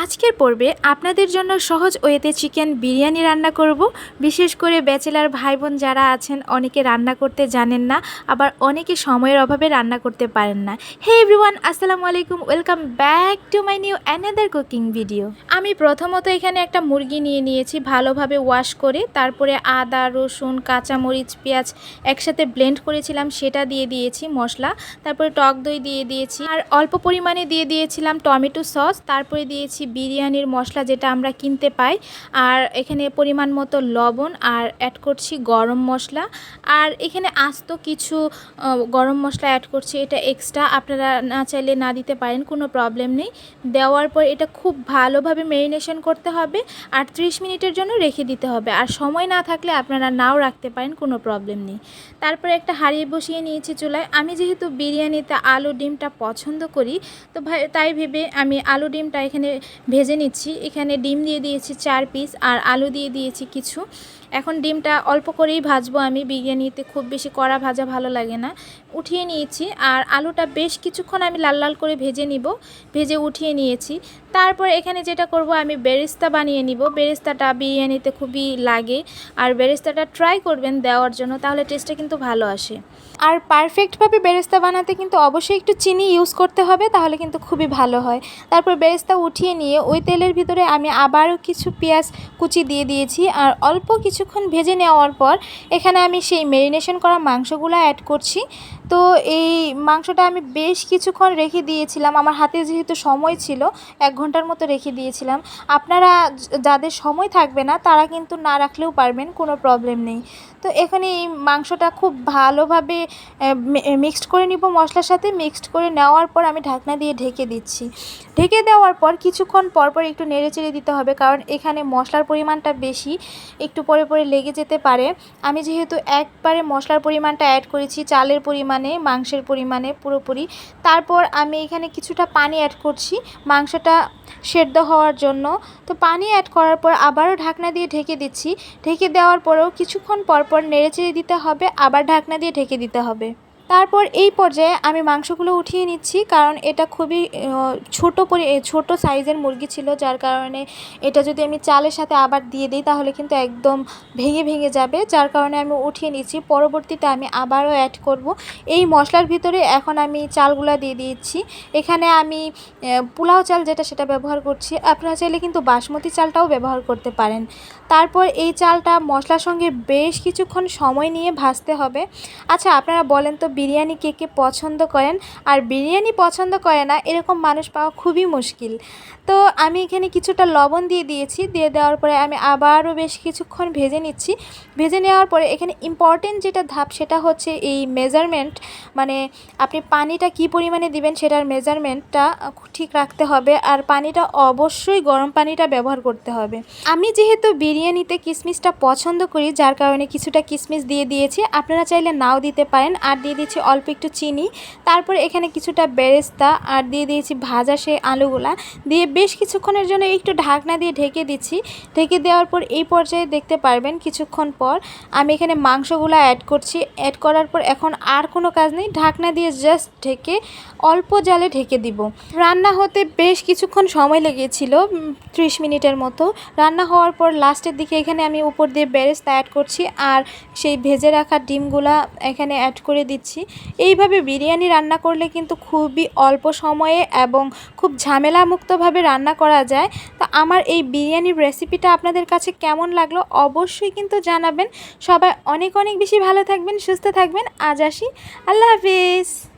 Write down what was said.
আজকের পর্বে আপনাদের জন্য সহজ ওয়েতে চিকেন বিরিয়ানি রান্না করব। বিশেষ করে ব্যাচেলার ভাই বোন যারা আছেন, অনেকে রান্না করতে জানেন না, আবার অনেকে সময়ের অভাবে রান্না করতে পারেন না। হে এভরিওয়ান, আসসালামু আলাইকুম, welcome back to my new another cooking video. আমি প্রথমত এখানে একটা মুরগি নিয়ে নিয়েছি, ভালোভাবে ওয়াশ করে, তারপরে আদা রসুন কাঁচামরিচ পেঁয়াজ একসাথে ব্লেন্ড করেছিলাম, সেটা দিয়ে দিয়েছি মশলা, তারপরে টক দই দিয়ে দিয়েছি, আর অল্প পরিমাণে দিয়ে দিয়েছিলাম টমেটো সস, তারপরে দিয়েছি বিরিয়ানির মশলা যেটা আমরা কিনতে পাই, আর এখানে পরিমাণ মতো লবণ, আর অ্যাড করছি গরম মশলা, আর এখানে আস্ত কিছু গরম মশলা অ্যাড করছি, এটা এক্সট্রা, আপনারা না চাইলে না দিতে পারেন, কোনো প্রবলেম নেই। দেওয়ার পর এটা খুব ভালোভাবে ম্যারিনেশন করতে হবে আর 30 মিনিটের জন্য রেখে দিতে হবে, আর সময় না থাকলে আপনারা নাও রাখতে পারেন, কোনো প্রবলেম নেই। তারপরে একটা হাঁড়ি বসিয়ে নিয়েছি চুলায়। আমি যেহেতু বিরিয়ানিতে আলু ডিমটা পছন্দ করি, তো তাই ভেবে আমি আলু ডিমটা এখানে ভেজে নিচ্ছি। এখানে ডিম দিয়ে দিয়েছি 4 পিস, আর আলু দিয়ে দিয়েছি কিছু। এখন ডিমটা অল্প করেই ভাজবো আমি, বিরিয়ানিতে খুব বেশি কড়া ভাজা ভালো লাগে না। উঠিয়ে নিয়েছি, আর আলুটা বেশ কিছুক্ষণ আমি লাল লাল করে ভেজে নিব, ভেজে উঠিয়ে নিয়েছি। তারপর এখানে যেটা করব, আমি বেরেস্তা বানিয়ে নিব। বেরেস্তাটা বিরিয়ানিতে খুবই লাগে, আর বেরেস্তাটা ট্রাই করবেন দেওয়ার জন্য, তাহলে টেস্টটা কিন্তু ভালো আসে। আর পারফেক্টভাবে বেরেস্তা বানাতে কিন্তু অবশ্যই একটু চিনি ইউজ করতে হবে, তাহলে কিন্তু খুবই ভালো হয়। তারপর বেরেস্তা উঠিয়ে নিয়ে ওই তেলের ভিতরে আমি আবারও কিছু পেঁয়াজ কুচি দিয়ে দিয়েছি, আর অল্প কিছুক্ষণ ভেজে নেওয়ার পর এখানে আমি সেই ম্যারিনেশন করা মাংসগুলো অ্যাড করছি। তো এই মাংসটা আমি বেশ কিছুক্ষণ রেখে দিয়েছিলাম, আমার হাতে যেহেতু সময় ছিল 1 ঘন্টার মতো রেখে দিয়েছিলাম। আপনারা যাদের সময় থাকবে না তারা কিন্তু না রাখলেও পারবেন, কোনো প্রবলেম নেই। তো এখানে এই মাংসটা খুব ভালোভাবে মিক্সড করে নিব মশলার সাথে। মিক্সড করে নেওয়ার পর আমি ঢাকনা দিয়ে ঢেকে দিচ্ছি। ঢেকে দেওয়ার পর কিছুক্ষণ পরপর একটু নেড়েচেড়ে দিতে হবে, কারণ এখানে মশলার পরিমাণটা বেশি, একটু পরে পরে লেগে যেতে পারে। আমি যেহেতু একবারে মশলার পরিমাণটা অ্যাড করেছি চালের পরিমাণে, মাংসের পরিমাণে পুরোপুরি। তারপর আমি এখানে কিছুটা পানি অ্যাড করছি মাংসটা সেদ্ধ হওয়ার জন্য। তো পানি অ্যাড করার পর আবারও ঢাকনা দিয়ে ঢেকে দিচ্ছি। ঢেকে দেওয়ার পরেও কিছুক্ষণ পরপর নেড়েচেড়ে দিতে হবে, আবার ঢাকনা দিয়ে ঢেকে দিতে হবে। তারপর এই পর্যায়ে আমি মাংসগুলো উঠিয়ে নিচ্ছি, কারণ এটা খুবই ছোট সাইজের মুরগি ছিল, যার কারণে এটা যদি আমি চালের সাথে আবার দিয়ে দিই তাহলে কিন্তু একদম ভেঙে ভেঙে যাবে, যার কারণে আমি উঠিয়ে নিচ্ছি। পরবর্তীতে আমি আবারও অ্যাড করব এই মশলার ভিতরে। এখন আমি চালগুলো দিয়ে দিচ্ছি। এখানে আমি পোলাও চাল যেটা সেটা ব্যবহার করছি, আপনারা চাইলে কিন্তু বাসমতি চালটাও ব্যবহার করতে পারেন। তারপর এই চালটা মশলার সঙ্গে বেশ কিছুক্ষণ সময় নিয়ে ভাজতে হবে। আচ্ছা, আপনারা বলেন তো বিরিয়ানি কে কে পছন্দ করেন? আর বিরিয়ানি পছন্দ করে না এরকম মানুষ পাওয়া খুবই মুশকিল। তো আমি এখানে কিছুটা লবণ দিয়ে দিয়েছি। দিয়ে দেওয়ার পরে আমি আবারও বেশ কিছুক্ষণ ভেজে নিচ্ছি। ভেজে নেওয়ার পরে এখানে ইম্পর্টেন্ট যেটা ধাপ সেটা হচ্ছে এই মেজারমেন্ট, মানে আপনি পানিটা কি পরিমাণে দিবেন সেটার মেজারমেন্টটা ঠিক রাখতে হবে, আর পানিটা অবশ্যই গরম পানিটা ব্যবহার করতে হবে। আমি যেহেতু বিরিয়ানিতে কিশমিশটা পছন্দ করি, যার কারণে কিছুটা কিশমিশ দিয়ে দিয়েছি, আপনারা চাইলে নাও দিতে পারেন। আর দিয়ে দিচ্ছি অল্প একটু চিনি। তারপরে এখানে কিছুটা বেরেস্তা, আর দিয়ে দিয়েছি ভাজা সেই আলুগুলা দিয়ে বেশ কিছুক্ষণের জন্য একটু ঢাকনা দিয়ে ঢেকে দিচ্ছি। ঢেকে দেওয়ার পর এই পর্যায়ে দেখতে পারবেন কিছুক্ষণ পর আমি এখানে মাংসগুলো অ্যাড করছি। অ্যাড করার পর এখন আর কোনো কাজ নেই, ঢাকনা দিয়ে জাস্ট ঢেকে অল্প জালে ঢেকে দিব। রান্না হতে বেশ কিছুক্ষণ সময় লেগেছিল, 30 মিনিটের মতো। রান্না হওয়ার পর লাস্টের দিকে এখানে আমি উপর দিয়ে বেরেস্তা অ্যাড করছি, আর সেই ভেজে রাখা ডিমগুলা এখানে অ্যাড করে দিচ্ছি। এইভাবে বিরিয়ানি রান্না করলে কিন্তু খুবই অল্প সময়ে এবং খুব ঝামেলামুক্তভাবে রান্না করা যায়। তো আমার এই বিরিয়ানির রেসিপিটা আপনাদের কাছে কেমন লাগলো অবশ্যই কিন্তু জানাবেন। সবাই অনেক অনেক বেশি ভালো থাকবেন, সুস্থ থাকবেন। আজ আসি, আল্লাহ হাফিজ।